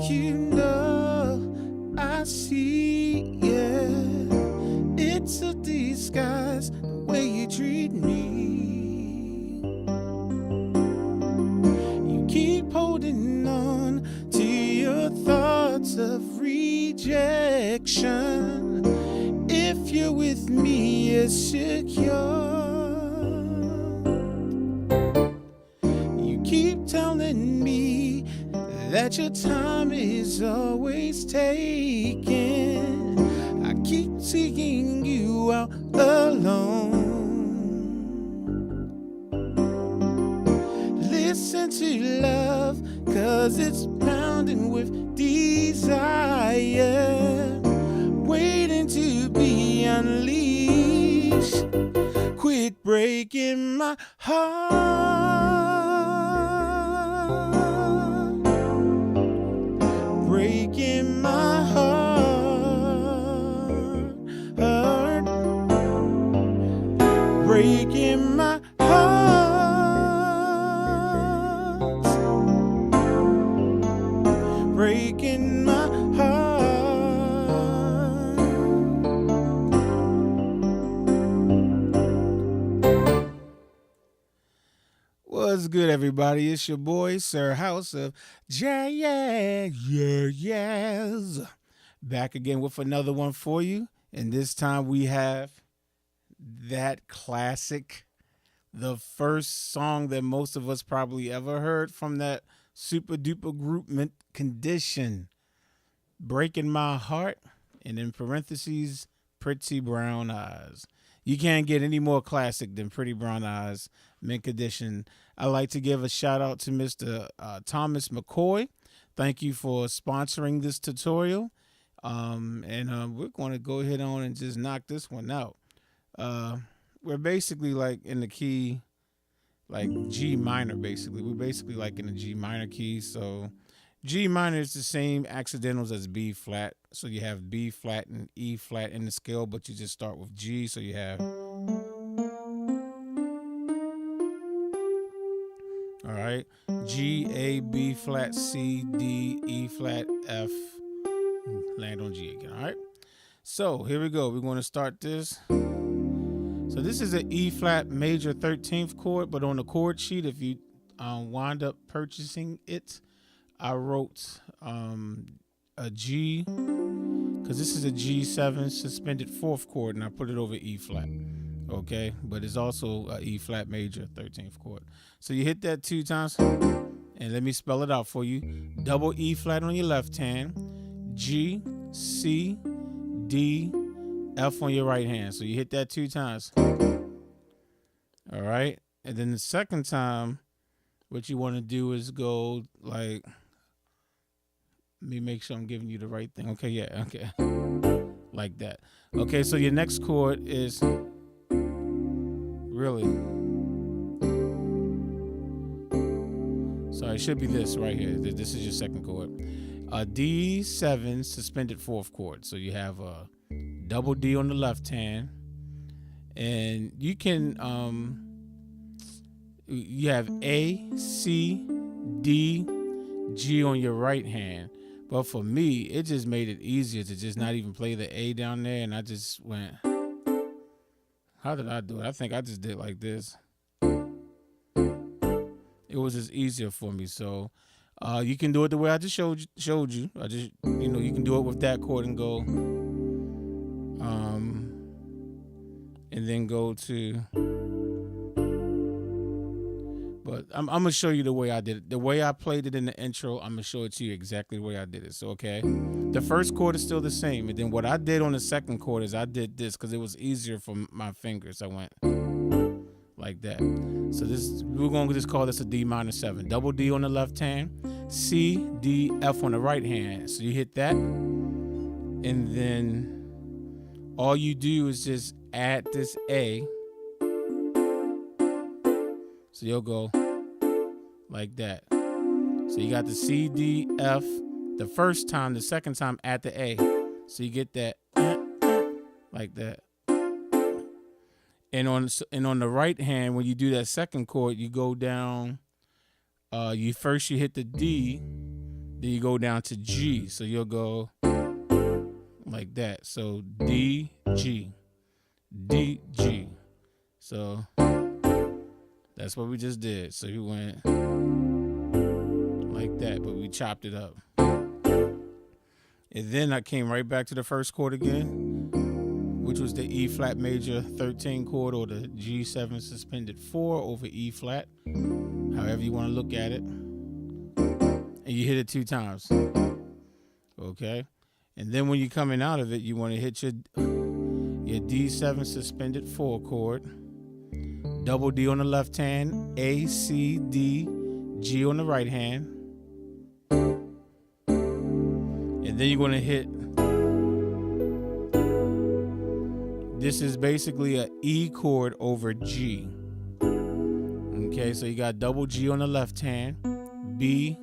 you know I see, yeah. It's a disguise the way you treat me. You keep holding on to your thoughts of rejection. If you're with me, you're secure. You keep telling me that your time is always taken. I keep seeking you out alone. Listen to love, 'cause it's pounding with desire, waiting to be unleashed. Quit breaking my heart, breaking my heart, breaking my heart, breaking my heart. What's good, everybody? It's your boy, Sir House of Jazz. Back again with another one for you. And this time we have that classic, the first song that most of us probably ever heard from that super duper group Mint Condition. Breaking My Heart, and in parentheses, Pretty Brown Eyes. You can't get any more classic than Pretty Brown Eyes, Mint Condition. I'd like to give a shout out to Mr. Thomas McCoy. Thank you for sponsoring this tutorial. We're going to go ahead on and just knock this one out. We're basically like in the key, like G minor, basically. We're basically like in the G minor key. So G minor is the same accidentals as B flat. So you have B flat and E flat in the scale, but you just start with G. So you have, all right, G, A, B flat, C, D, E flat, F, land on G again. All right. So here we go. We're going to start this. So this is an E flat major 13th chord, but on the chord sheet, if you wind up purchasing it, I wrote a G, because this is a G7 suspended 4th chord, and I put it over E flat. Okay, but it's also a E flat major 13th chord. So you hit that 2 times, and let me spell it out for you. Double E flat on your left hand, G, C, D, F on your right hand. So you hit that 2 times. All right, and then the second time, what you want to do is go like, let me make sure I'm giving you the right thing. Okay, yeah, okay. Like that. Okay, so your next chord is really, so it should be this right here. This is your second chord. A D7 suspended 4th chord. So you have a double D on the left hand, and you can you have A, C, D, G on your right hand. But for me, it just made it easier to just not even play the A down there, and I just went, how did I do it? I think I just did like this. It was just easier for me. So you can do it the way I just showed you. I just, you can do it with that chord and go, and then go to, but I'm gonna show you the way I did it. The way I played it in the intro, I'm gonna show it to you exactly the way I did it. So, okay, the first chord is still the same, and then what I did on the second chord is I did this because it was easier for my fingers. I went like that. So this, we're gonna just call this a D minor 7. Double D on the left hand, C, D, F on the right hand. So you hit that, and then all you do is just add this A. So you'll go like that. So you got the C, D, F the first time. The second time, add the A. So you get that like that. And on the right hand, when you do that second chord, you go down. You hit the D, Then you go down to G. So you'll go like that. So D, G, D, G. So that's what we just did. So we went like that, but we chopped it up. And then I came right back to the first chord again, which was the E flat major 13 chord, or the G7 suspended 4 over E flat, however you want to look at it. And you hit it 2 times. Okay? And then when you're coming out of it, you want to hit your D7 suspended 4 chord, double D on the left hand, A, C, D, G on the right hand. And then you're going to hit, this is basically an E chord over G. Okay, so you got double G on the left hand, B,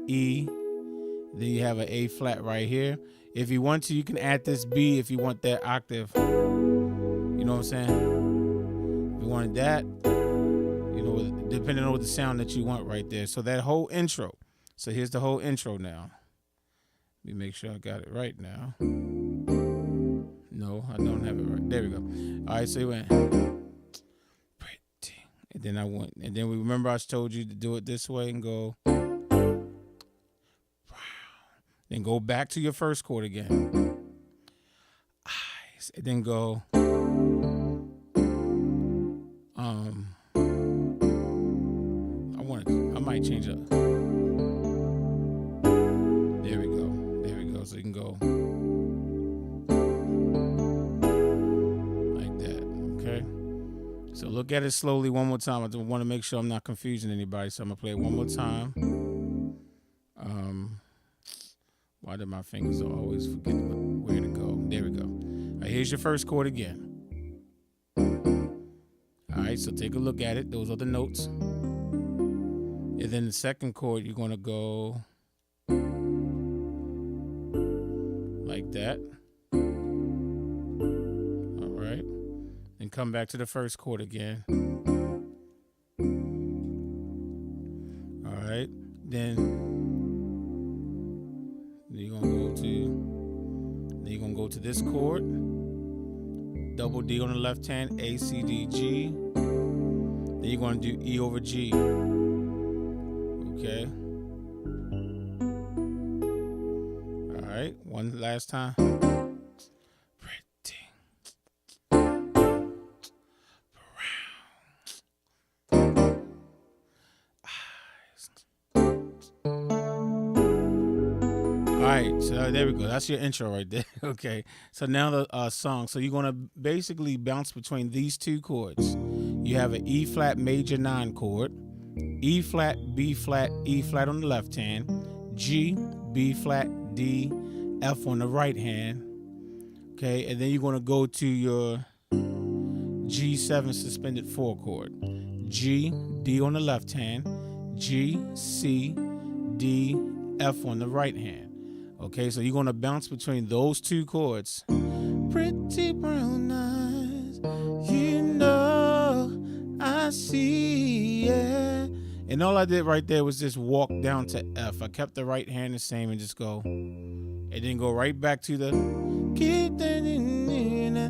E, then you have an A flat right here. If you want to, you can add this B if you want that octave. You know what I'm saying? If you wanted that, you know, depending on the sound that you want right there. So that whole intro. So here's the whole intro now. Let me make sure I got it right now. No, I don't have it right. There we go. All right, so you went pretty. And then I went, and then we remember I told you to do it this way and go. Then go back to your first chord again. Eyes. And then go. I might change it. There we go. There we go. So you can go like that. Okay. So look at it slowly one more time. I want to make sure I'm not confusing anybody. So I'm gonna play it one more time. Why do my fingers always forget where to go? There we go. All right, here's your first chord again. All right, so take a look at it. Those are the notes. And then the second chord, you're going to go like that. All right. Then come back to the first chord again. All right. Then you're gonna go to this chord, double D on the left hand, A, C, D, G. Then you're gonna do E over G. Okay. All right, one last time. Pretty brown eyes. All right, so there we go. That's your intro right there. Okay, so now the song. So you're going to basically bounce between these 2 chords. You have an E flat major 9 chord, E flat, B flat, E flat on the left hand, G, B flat, D, F on the right hand. Okay, and then you're going to go to your G7 suspended 4 chord, G, D on the left hand, G, C, D, F on the right hand. Okay, so you're going to bounce between those 2 chords. Pretty brown eyes, you know I see, yeah. And all I did right there was just walk down to F. I kept the right hand the same and just go. And then go right back to the keep that in the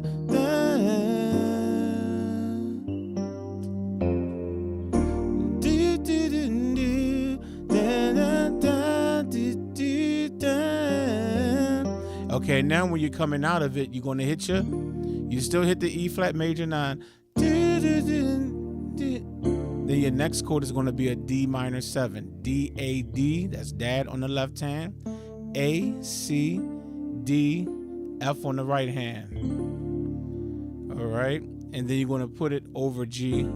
Okay, now when you're coming out of it, you're going to hit you still hit the E flat major 9. Then your next chord is going to be a D minor 7. D, A, D, that's dad on the left hand. A, C, D, F on the right hand. All right, and then you're going to put it over G.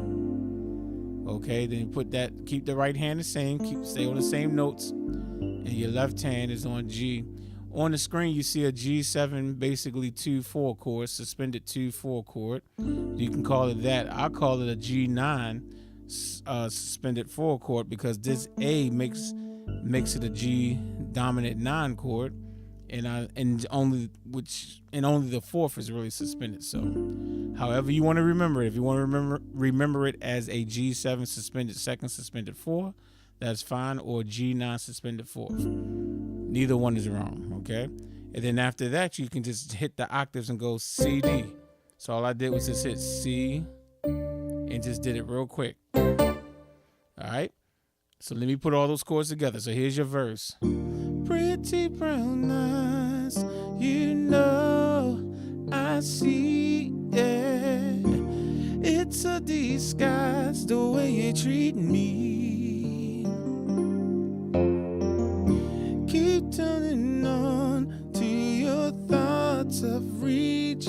Okay, then you put that, keep the right hand the same, stay on the same notes, and your left hand is on G. On the screen, you see a G7, basically 2/4 chord, suspended 2/4 chord. You can call it that. I call it a G9 suspended 4 chord because this A makes it a G dominant 9 chord, and only the 4th is really suspended. So, however you want to remember it, if you want to remember it as a G7 suspended 2nd suspended 4, that's fine, or G9 suspended fourth. Neither one is wrong, okay? And then after that, you can just hit the octaves and go C, D. So all I did was just hit C and just did it real quick. All right? So let me put all those chords together. So here's your verse. Pretty brown eyes, you know I see, yeah. It's a disguise the way you treat me. Keep turning on to your thoughts of rejection.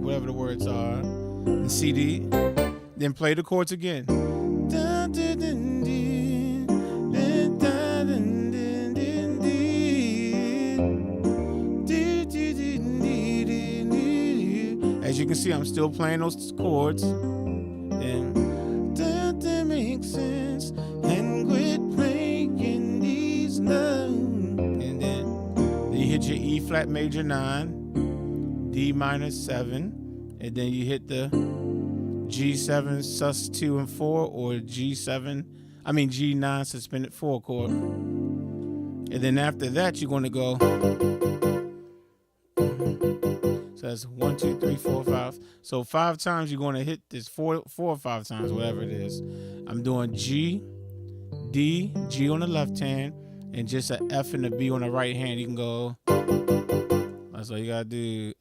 Whatever the words are. And CD. Then play the chords again. As you can see, I'm still playing those chords. Then that makes sense. And quit breaking these notes. And then you hit your E flat major 9, D minor 7, and then you hit the G7 sus 2 and 4, or G9 suspended 4 chord. And then after that, you're going to go. So that's 1, 2, 3, 4, 5. So 5 times you're going to hit this, 4 or 5 times, whatever it is. I'm doing G, D, G on the left hand, and just an F and a B on the right hand. You can go. That's all you gotta do.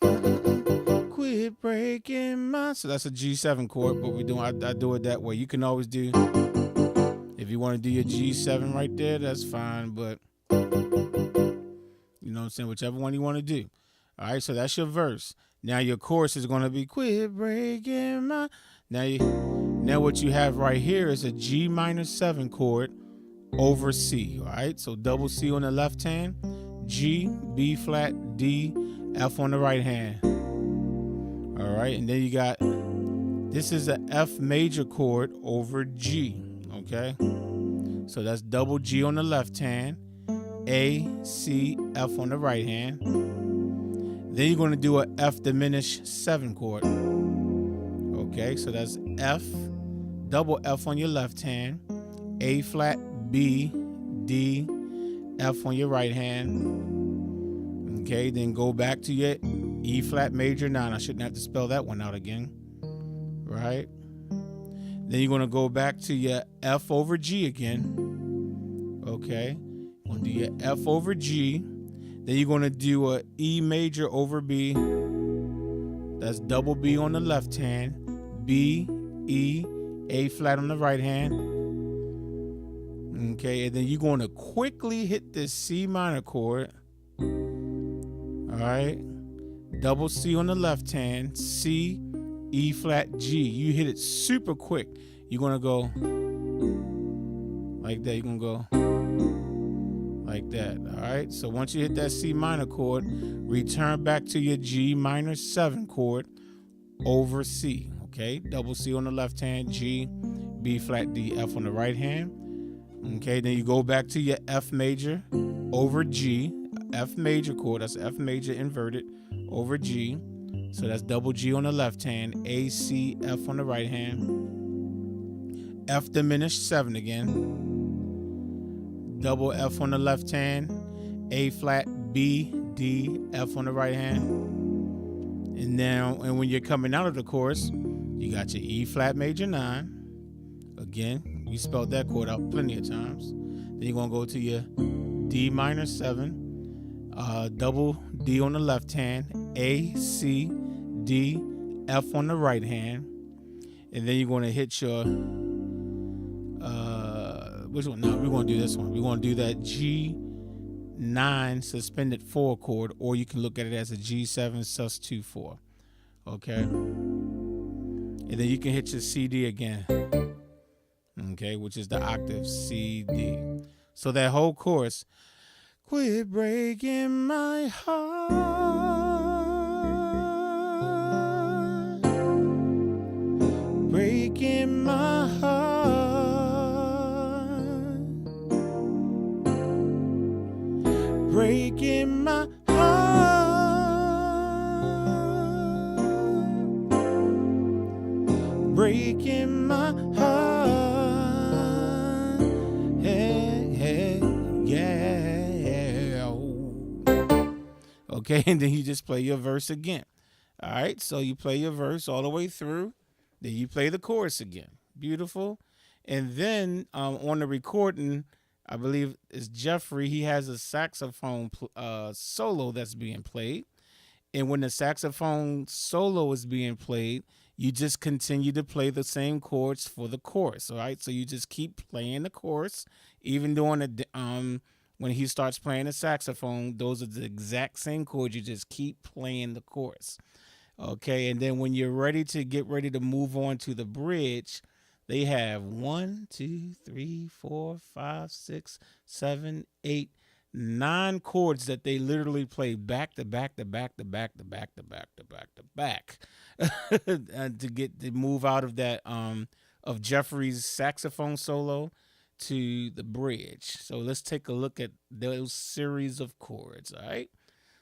Quit breaking my. So that's a G7 chord, but I do it that way. You can always do. If you want to do your G7 right there, that's fine. But you know what I'm saying, whichever one you want to do. All right, so that's your verse. Now your chorus is going to be quit breaking my. Now what you have right here is a G minor 7 chord over C. All right, so double C on the left hand, G, B flat, D, F on the right hand. All right, and then you got, this is a F major chord over G. Okay, so that's double G on the left hand, A, C, F on the right hand. Then you're going to do a F diminished 7 chord. Okay, so that's F, double F on your left hand, A flat, B, D, F on your right hand. Okay, then go back to your E flat major 9. I shouldn't have to spell that one out again. Right? Then you're going to go back to your F over G again. Okay, you're going to do your F over G. Then you're going to do a E major over B. That's double B on the left hand, B, E, A flat on the right hand. Okay, and then you're going to quickly hit this C minor chord. All right, double C on the left hand, C, E flat, G. You hit it super quick. You're going to go like that. You're going to go like that. All right, so once you hit that C minor chord, return back to your G minor 7 chord over C. Okay, double C on the left hand, G, B flat, D, F on the right hand. Okay, then you go back to your F major over G, F major chord, that's F major inverted over G. So that's double G on the left hand, A, C, F on the right hand, F diminished 7 again, double F on the left hand, A flat, B, D, F on the right hand. And now, and when you're coming out of the chorus, you got your E flat major 9. Again, we spelled that chord out plenty of times. Then you're going to go to your D minor 7, double D on the left hand, A, C, D, F on the right hand. And then you're going to hit your, which one? No, we're going to do this one. We're going to do that G9 suspended 4 chord, or you can look at it as a G7 sus 2, 4. Okay. And then you can hit your CD again. Okay, which is the octave C, D. So that whole chorus, quit breaking my heart, breaking my heart, breaking my heart. breaking my heart. Hey, hey, yeah. Okay, and then you just play your verse again. All right, so you play your verse all the way through, then you play the chorus again. Beautiful. And then on the recording, I believe it's Jeffrey, he has a saxophone solo that's being played. And when the saxophone solo is being played, you just continue to play the same chords for the chorus. All right, so you just keep playing the chorus, even during the when he starts playing the saxophone, those are the exact same chords. You just keep playing the chorus. Okay, and then when you're ready to move on to the bridge, they have 1, 2, 3, 4, 5, 6, 7, 8, 9 chords that they literally play back to back to back to back to back to back to back to back to move out of that of Jeffrey's saxophone solo to the bridge. So let's take a look at those series of chords. All right.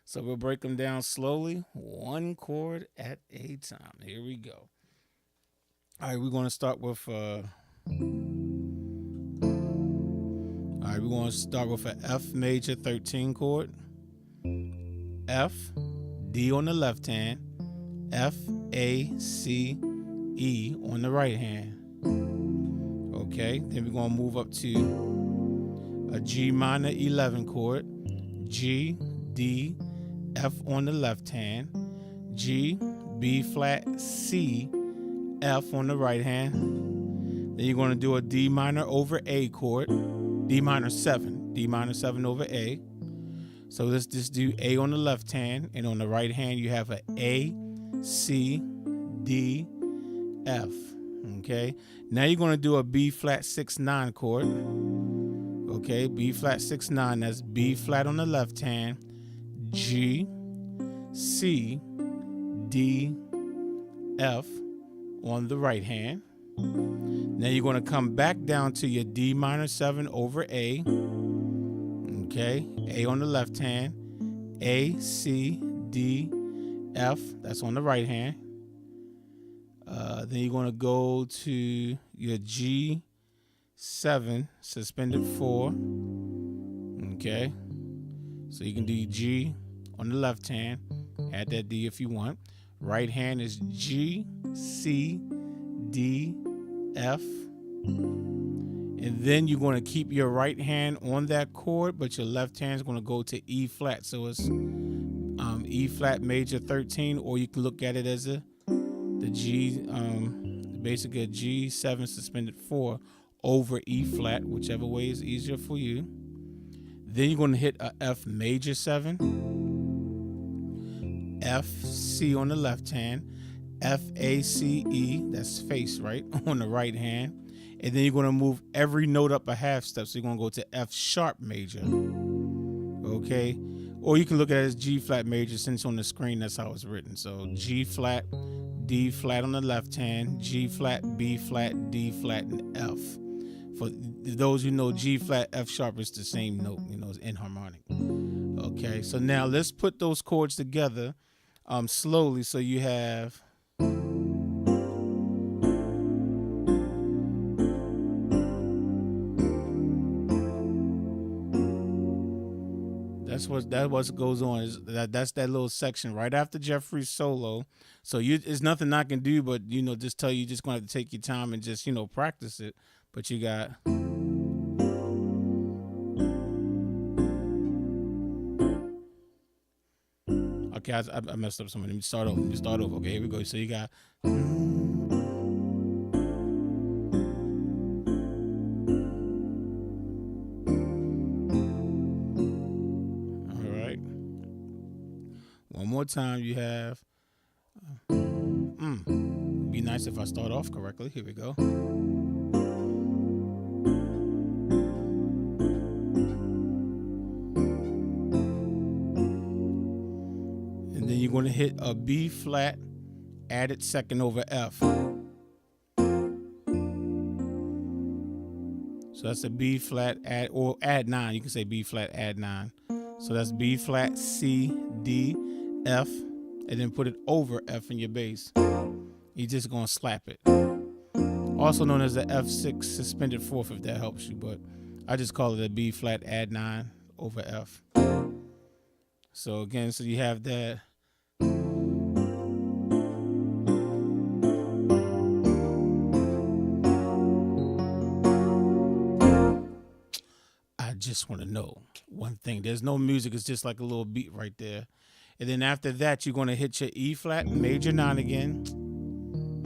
So we'll break them down slowly, one chord at a time. Here we go. All right, we're going to start with an F major 13 chord. F, D on the left hand, F, A, C, E on the right hand. Okay, then we're going to move up to a G minor 11 chord, G, D, F on the left hand, G, B flat, C, F on the right hand. Then you're going to do a D minor over A chord, D minor 7 over A. So let's just do A on the left hand, and on the right hand you have a A, C, D, F. Okay, now you're going to do a B flat 6/9 chord. Okay, B flat 6/9, that's B flat on the left hand, G, C, D, F on the right hand. Now you're going to come back down to your D minor 7 over A. Okay, A on the left hand, A, C, D, F, that's on the right hand. Then you're going to go to your G7 suspended 4. Okay, so you can do G on the left hand, add that D if you want. Right hand is G, C, D, F. And then you're going to keep your right hand on that chord, but your left hand is going to go to E flat. So it's E flat major 13, or you can look at it as the G, basically a G7 suspended 4 over E flat, whichever way is easier for you. Then you're going to hit a F major 7, F, C on the left hand, F, A, C, E, that's face, right, on the right hand. And then you're going to move every note up a half step. So you're going to go to F sharp major. Okay. Or you can look at it as G flat major, since on the screen that's how it's written. So G flat, D flat on the left hand, G flat, B flat, D flat, and F. For those who know, G flat, F sharp is the same note, it's enharmonic. Okay. So now let's put those chords together slowly. So you have... That's what goes on. That's that little section right after Jeffrey's solo. So it's nothing I can do but just tell you, just going to have to take your time and just practice it. But you got... Okay, I messed up something. Let me start over. Okay, here we go. So you got... One more time, you have... Be nice if I start off correctly. Here we go. And then you're going to hit a B flat added second over F. So that's a B flat add 9. You can say B flat add 9. So that's B flat, C, D, F, and then put it over F in your bass. You're just gonna slap it. also known as the F6 suspended fourth, if that helps you, but I just call it a B flat add 9 over F. So again, so you have that. I just want to know one thing. There's no music. It's just like a little beat right there. And then after that, you're going to hit your E flat major 9 again.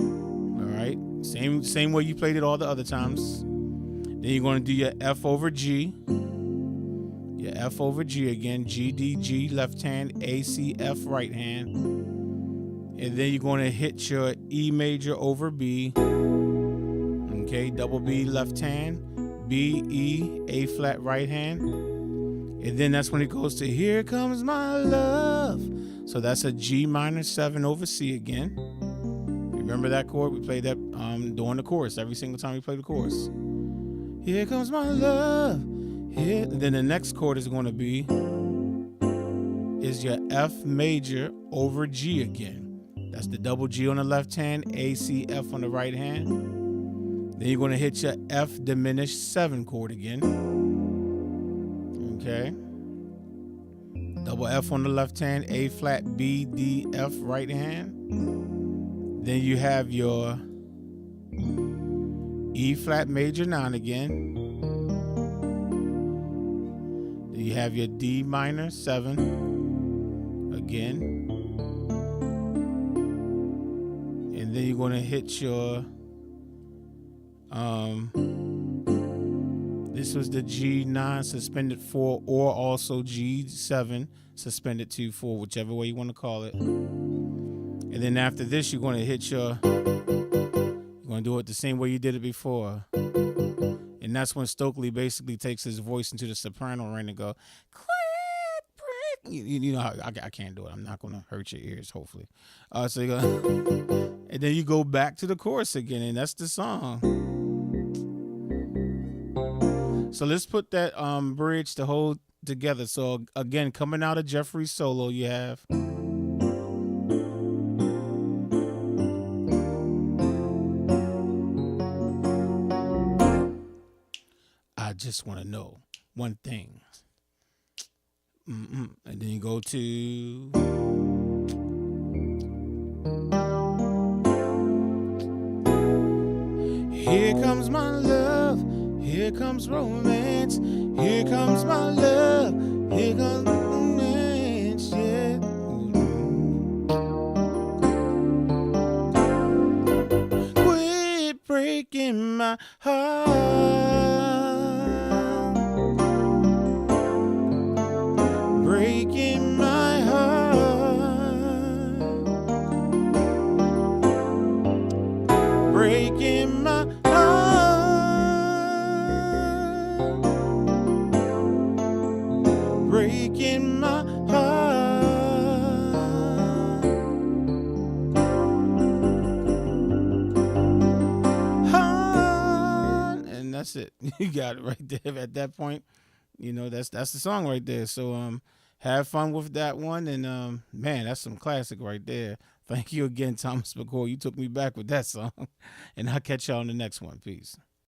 All right. Same way you played it all the other times. Then you're going to do your F over G. Your F over G again. G, D, G left hand. A, C, F right hand. And then you're going to hit your E major over B. Okay. Double B left hand. B, E, A flat right hand. And then that's when it goes to Here Comes My Love. So that's a G minor 7 over C again. Remember that chord? We played that during the chorus. Every single time we play the chorus. Here comes my love. Here. And then the next chord is going to be is your F major over G again. That's the double G on the left hand, A, C, F on the right hand. Then you're going to hit your F diminished 7 chord again. Okay. Double F on the left hand, A flat, B, D, F right hand. Then you have your E flat major 9 again. Then you have your D minor 7 again. And then you're going to hit your this was the G9 suspended 4 or also G7 suspended 2, 4, whichever way you want to call it. And then after this, you're going to hit you're going to do it the same way you did it before. And that's when Stokely basically takes his voice into the soprano range and go, quit break. You know, I can't do it. I'm not going to hurt your ears, hopefully. So you go, and then you go back to the chorus again, and that's the song. So let's put that bridge to hold together. So again, coming out of Jeffrey's solo, you have I just want to know one thing. And then you go to Here comes my love. Here comes romance. Here comes my love. Here comes romance. Yeah. Quit breaking my heart. Breaking my heart. Breaking my breaking my heart. And that's it. You got it right there. At that point, you know, that's the song right there. So have fun with that one. And man, that's some classic right there. Thank you again, Thomas McCoy. You took me back with that song. And I'll catch y'all on the next one. Peace.